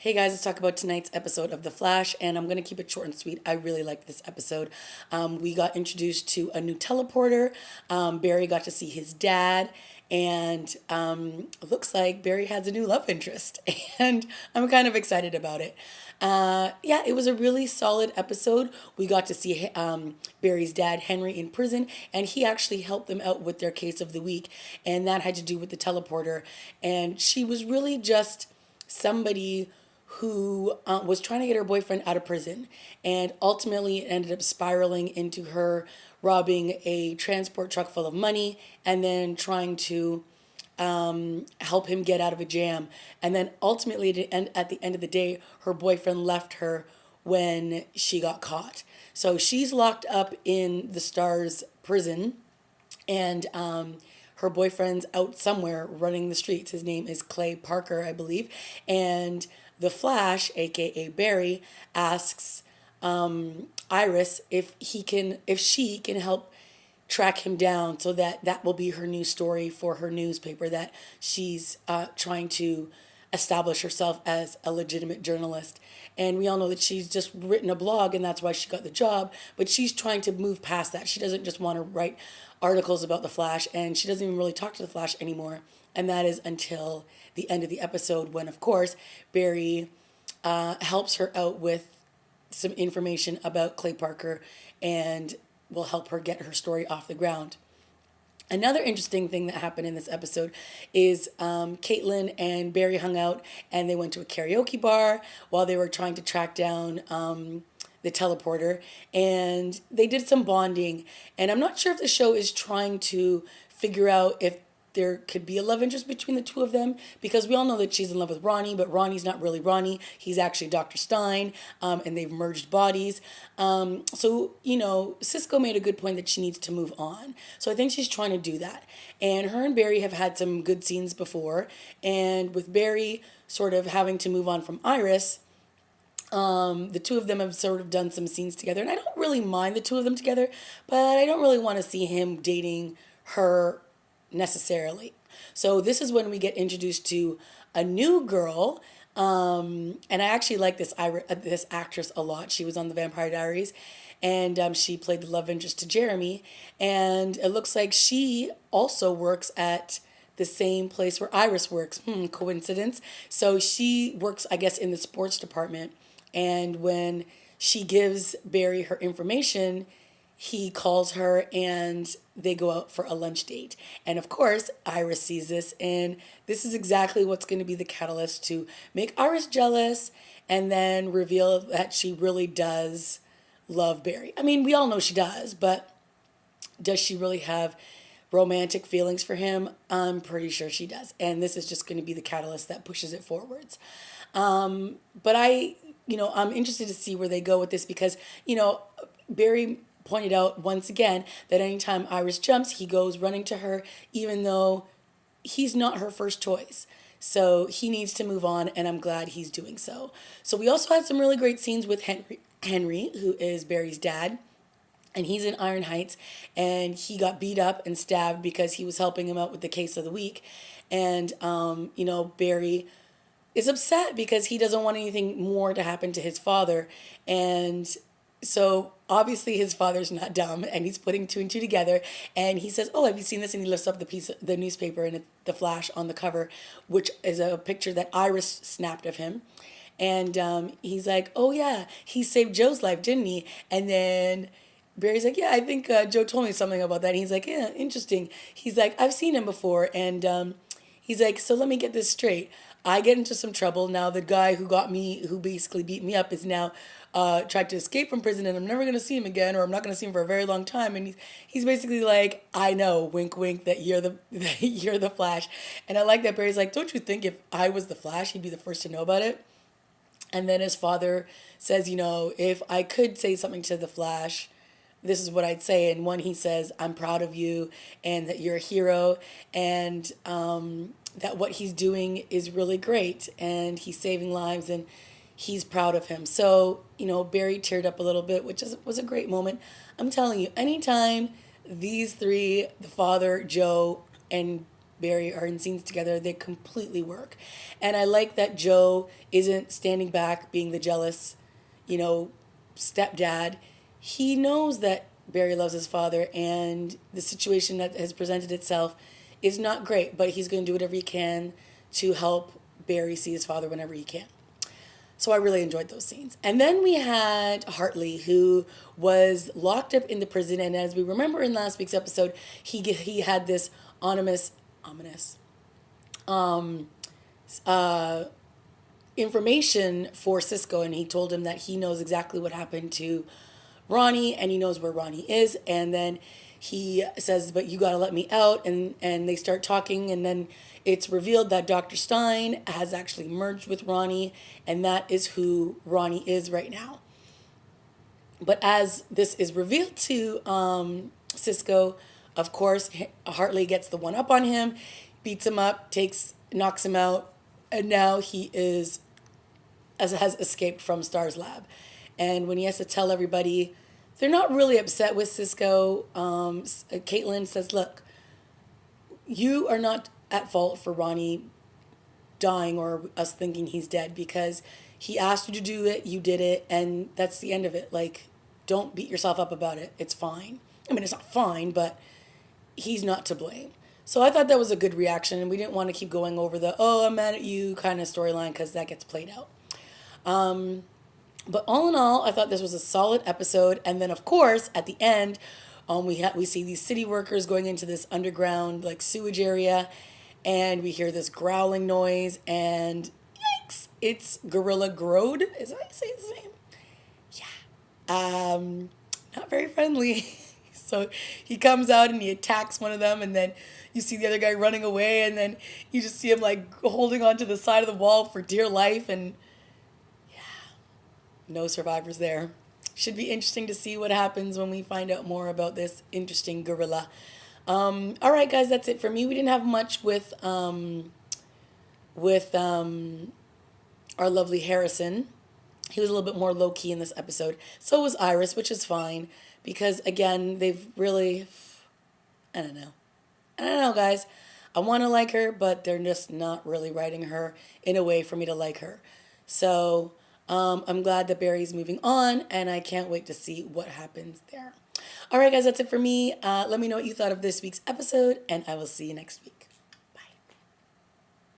Hey guys, let's talk about tonight's episode of The Flash, and I'm going to keep it short and sweet. I really like this episode. We got introduced to a new teleporter. Barry got to see his dad, and it looks like Barry has a new love interest, and I'm kind of excited about it. Yeah, it was a really solid episode. We got to see Barry's dad, Henry, in prison, and he actually helped them out with their case of the week, and that had to do with the teleporter. And she was really just somebody who was trying to get her boyfriend out of prison. And ultimately, it ended up spiraling into her robbing a transport truck full of money and then trying to help him get out of a jam. And then ultimately, at the end of the day, her boyfriend left her when she got caught. So she's locked up in the Stars prison, and her boyfriend's out somewhere running the streets. His name is Clay Parker, I believe. And the Flash, aka Barry, asks Iris if she can help track him down, so that will be her new story for her newspaper, that she's trying to establish herself as a legitimate journalist. And we all know that she's just written a blog and that's why she got the job, but she's trying to move past that. She doesn't just want to write articles about the Flash, and she doesn't even really talk to the Flash anymore. And that is until the end of the episode, when, of course, Barry helps her out with some information about Clay Parker and will help her get her story off the ground. Another interesting thing that happened in this episode is Caitlin and Barry hung out and they went to a karaoke bar while they were trying to track down the teleporter, and they did some bonding. And I'm not sure if the show is trying to figure out if there could be a love interest between the two of them, because we all know that she's in love with Ronnie, but Ronnie's not really Ronnie. He's actually Dr. Stein, and they've merged bodies. Cisco made a good point that she needs to move on. So I think she's trying to do that. And her and Barry have had some good scenes before. And with Barry sort of having to move on from Iris, the two of them have sort of done some scenes together. And I don't really mind the two of them together, but I don't really want to see him dating her necessarily. So this is when we get introduced to a new girl, and I actually like this actress a lot. She was on the Vampire Diaries, and she played the love interest to Jeremy, and it looks like she also works at the same place where Iris works. Coincidence? So she works, I guess, in the sports department, and when she gives Barry her information, he calls her and they go out for a lunch date. And of course, Iris sees this, and this is exactly what's going to be the catalyst to make Iris jealous and then reveal that she really does love Barry. I mean, we all know she does, but does she really have romantic feelings for him? I'm pretty sure she does. And this is just going to be the catalyst that pushes it forwards. But I'm interested to see where they go with this, because, Barry pointed out once again that anytime Iris jumps, he goes running to her, even though he's not her first choice. So he needs to move on, and I'm glad he's doing so. So we also had some really great scenes with Henry, who is Barry's dad, and he's in Iron Heights, and he got beat up and stabbed because he was helping him out with the case of the week. And, Barry is upset because he doesn't want anything more to happen to his father. And so obviously his father's not dumb, and he's putting two and two together, and he says, "Oh, have you seen this?" And he lifts up the newspaper, and it's the Flash on the cover, which is a picture that Iris snapped of him. And he's like, "Oh yeah, he saved Joe's life, didn't he?" And then Barry's like, "Yeah, I think Joe told me something about that." And he's like, "Yeah, interesting." He's like, "I've seen him before." And he's like, "So let me get this straight. I get into some trouble. Now the guy who basically beat me up, is now tried to escape from prison, and I'm never going to see him again, or I'm not going to see him for a very long time." And he's basically like, "I know, wink, wink, that you're that you're the Flash." And I like that Barry's like, "Don't you think if I was the Flash, he'd be the first to know about it?" And then his father says, "If I could say something to the Flash, this is what I'd say." And one, he says, "I'm proud of you, and that you're a hero, and that what he's doing is really great, and he's saving lives, and he's proud of him." So, Barry teared up a little bit, which was a great moment. I'm telling you, anytime these three, the father, Joe, and Barry are in scenes together, they completely work. And I like that Joe isn't standing back being the jealous, you know, stepdad. He knows that Barry loves his father and the situation that has presented itself is not great, but he's going to do whatever he can to help Barry see his father whenever he can. So I really enjoyed those scenes. And then we had Hartley, who was locked up in the prison. And as we remember in last week's episode, he had this ominous information for Cisco. And he told him that he knows exactly what happened to Ronnie and he knows where Ronnie is. And then he says, but you got to let me out. And they start talking. And then it's revealed that Dr. Stein has actually merged with Ronnie, and that is who Ronnie is right now. But as this is revealed to Cisco, of course, Hartley gets the one up on him, beats him up, knocks him out, and now he has escaped from Star's lab. And when he has to tell everybody, they're not really upset with Cisco. Caitlin says, look, you are not at fault for Ronnie dying or us thinking he's dead because he asked you to do it, you did it, and that's the end of it. Like, don't beat yourself up about it. It's fine. I mean, it's not fine, but he's not to blame. So I thought that was a good reaction, and we didn't want to keep going over the, oh, I'm mad at you kind of storyline because that gets played out. But all in all, I thought this was a solid episode. And then, of course, at the end, we see these city workers going into this underground like sewage area, and we hear this growling noise, and yikes, it's Gorilla Grood. Is that how you say his name? Yeah. Not very friendly. So he comes out and he attacks one of them, and then you see the other guy running away, and then you just see him like holding onto the side of the wall for dear life, and yeah, no survivors there. Should be interesting to see what happens when we find out more about this interesting gorilla. All right, guys, that's it for me. We didn't have much with our lovely Harrison. He was a little bit more low-key in this episode. So was Iris, which is fine. Because, again, they've really... I don't know, guys. I want to like her, but they're just not really writing her in a way for me to like her. So I'm glad that Barry's moving on, and I can't wait to see what happens there. All right, guys, that's it for me. Let me know what you thought of this week's episode, and I will see you next week.